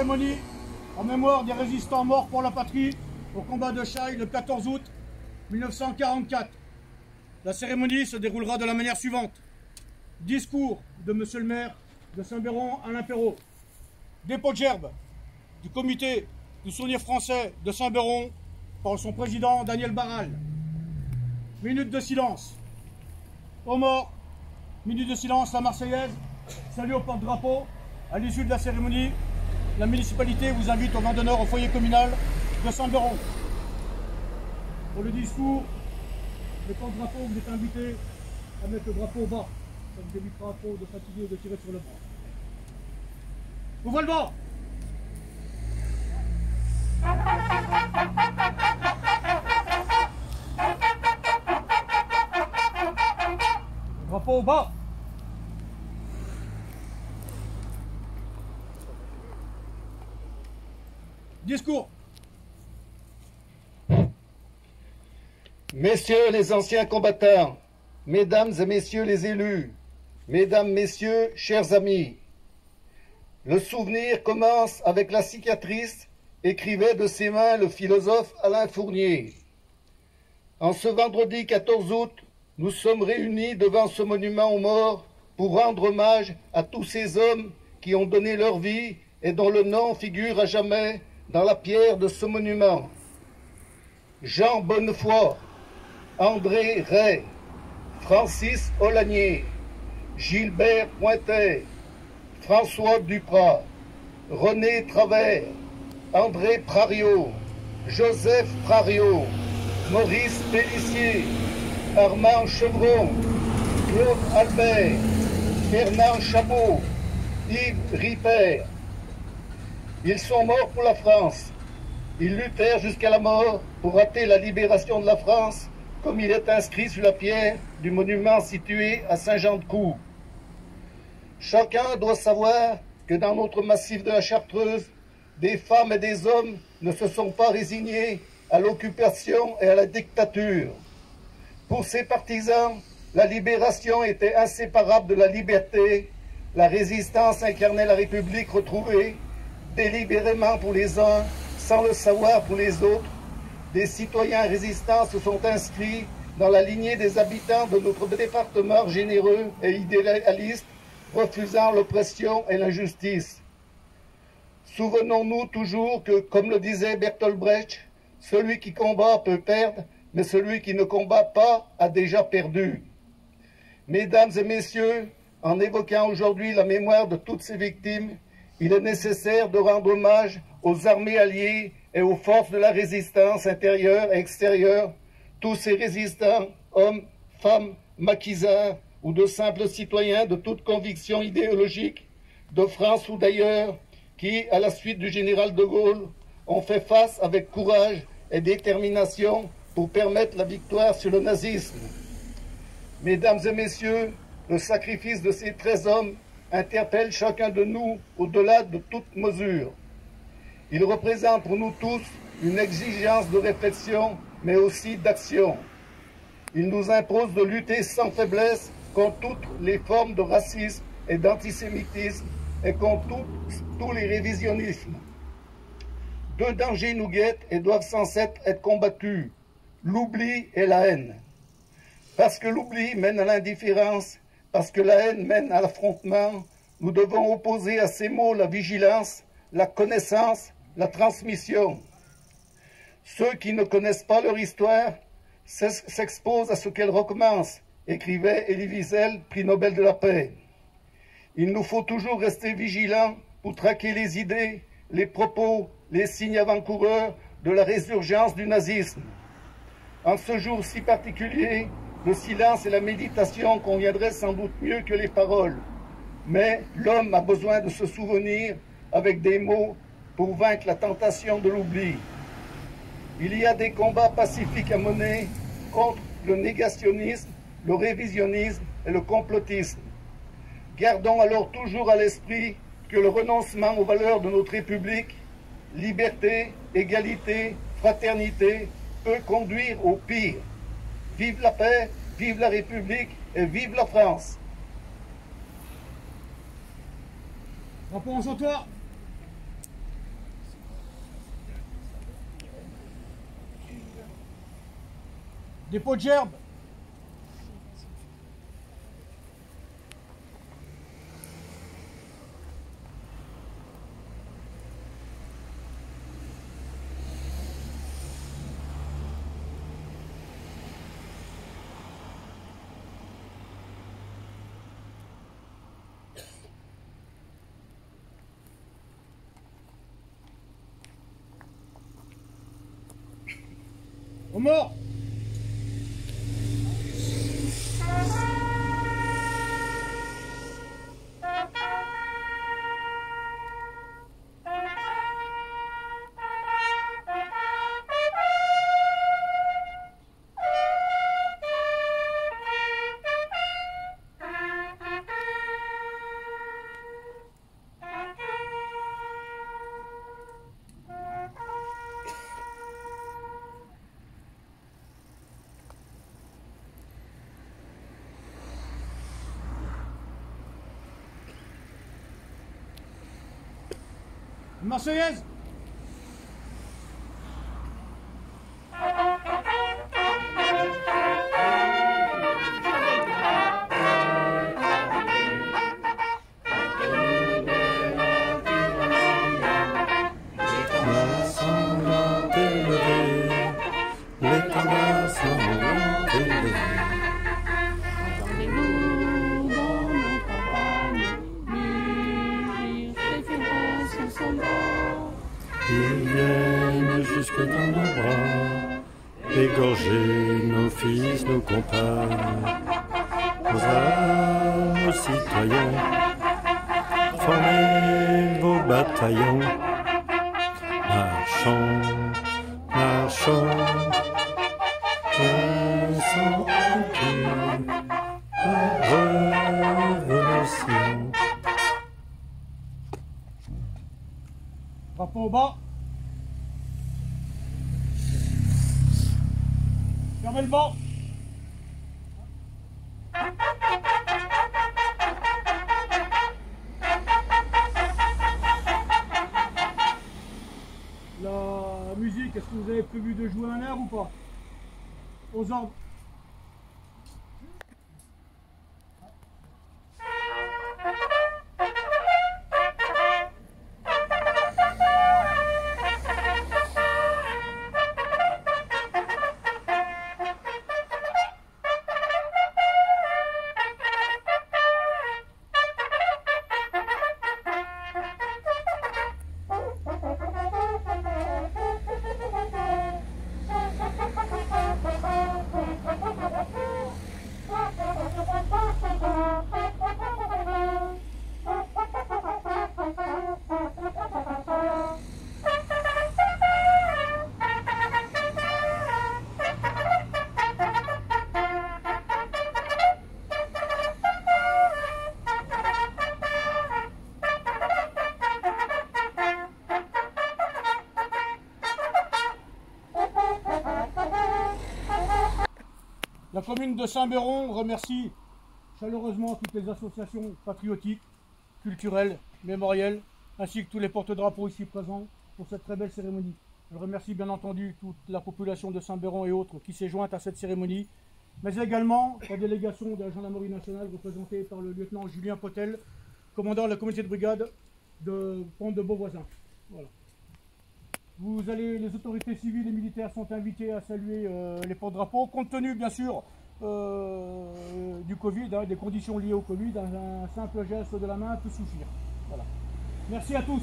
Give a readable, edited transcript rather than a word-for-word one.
cérémonie en mémoire des résistants morts pour la patrie au combat de Chaille le 14 août 1944. La cérémonie se déroulera de la manière suivante. Discours de Monsieur le maire de Saint-Béron, Alain Perrault. Dépôt de gerbe du comité du souvenir français de Saint-Béron par son président Daniel Barral. Minute de silence. Aux morts, minute de silence, la Marseillaise. Salut au porte-drapeau. À l'issue de la cérémonie, la municipalité vous invite au vin d'honneur au foyer communal de Saint-Béron. Pour le discours, le porte-drapeau, vous êtes invité à mettre le drapeau bas. Ça vous évitera trop de fatiguer ou de tirer sur le bras. Ouvrez le vent. Drapeau bas. Discours. Messieurs les anciens combattants, mesdames et messieurs les élus, mesdames, messieurs, chers amis, le souvenir commence avec la cicatrice, écrivait de ses mains le philosophe Alain Fournier. En ce vendredi 14 août, nous sommes réunis devant ce monument aux morts pour rendre hommage à tous ces hommes qui ont donné leur vie et dont le nom figure à jamais dans la pierre de ce monument. Jean Bonnefoy, André Ray, Francis Olagnier, Gilbert Pointet, François Duprat, René Travers, André Prariot, Joseph Prariot, Maurice Pellissier, Armand Chevron, Claude Albert, Fernand Chabot, Yves Ripert. Ils sont morts pour la France. Ils luttèrent jusqu'à la mort pour hâter la libération de la France, comme il est inscrit sur la pierre du monument situé à Saint-Jean-de-Cour. Chacun doit savoir que dans notre massif de la Chartreuse, des femmes et des hommes ne se sont pas résignés à l'occupation et à la dictature. Pour ces partisans, la libération était inséparable de la liberté, la résistance incarnait la République retrouvée, délibérément pour les uns, sans le savoir pour les autres. Des citoyens résistants se sont inscrits dans la lignée des habitants de notre département généreux et idéaliste, refusant l'oppression et l'injustice. Souvenons-nous toujours que, comme le disait Bertolt Brecht, celui qui combat peut perdre, mais celui qui ne combat pas a déjà perdu. Mesdames et messieurs, en évoquant aujourd'hui la mémoire de toutes ces victimes, il est nécessaire de rendre hommage aux armées alliées et aux forces de la résistance intérieure et extérieure, tous ces résistants, hommes, femmes, maquisards ou de simples citoyens de toute conviction idéologique, de France ou d'ailleurs, qui, à la suite du général de Gaulle, ont fait face avec courage et détermination pour permettre la victoire sur le nazisme. Mesdames et messieurs, le sacrifice de ces 13 hommes interpelle chacun de nous au-delà de toute mesure. Il représente pour nous tous une exigence de réflexion, mais aussi d'action. Il nous impose de lutter sans faiblesse contre toutes les formes de racisme et d'antisémitisme et contre tous les révisionnismes. Deux dangers nous guettent et doivent sans cesse être combattus, l'oubli et la haine. Parce que l'oubli mène à l'indifférence, parce que la haine mène à l'affrontement, nous devons opposer à ces mots la vigilance, la connaissance, la transmission. Ceux qui ne connaissent pas leur histoire s'exposent à ce qu'elle recommence, écrivait Elie Wiesel, prix Nobel de la paix. Il nous faut toujours rester vigilants pour traquer les idées, les propos, les signes avant-coureurs de la résurgence du nazisme. En ce jour si particulier, le silence et la méditation conviendraient sans doute mieux que les paroles. Mais l'homme a besoin de se souvenir avec des mots pour vaincre la tentation de l'oubli. Il y a des combats pacifiques à mener contre le négationnisme, le révisionnisme et le complotisme. Gardons alors toujours à l'esprit que le renoncement aux valeurs de notre République, liberté, égalité, fraternité, peut conduire au pire. Vive la paix, vive la République et vive la France. Drapeau en sautoir. des pots de gerbes. Aux morts. Une Marseillaise. Ils viennent jusque dans nos bras, égorger nos fils, nos compagnes, nos âmes, nos citoyens, formez vos bataillons, marchons, marchons, sans aucune révolution. Drapeau au bas. Fermez le banc. La musique, est-ce que vous avez prévu de jouer un air ou pas? Aux ordres. La commune de Saint-Béron remercie chaleureusement toutes les associations patriotiques, culturelles, mémorielles, ainsi que tous les porte-drapeaux ici présents pour cette très belle cérémonie. Je remercie bien entendu toute la population de Saint-Béron et autres qui s'est jointe à cette cérémonie, mais également la délégation de la gendarmerie nationale représentée par le lieutenant Julien Potel, commandant la communauté de brigade de Pont de Beauvoisin. Voilà. Les autorités civiles et militaires sont invités à saluer les porte-drapeaux, compte tenu bien sûr du Covid, des conditions liées au Covid, un simple geste de la main peut suffire. Voilà. Merci à tous.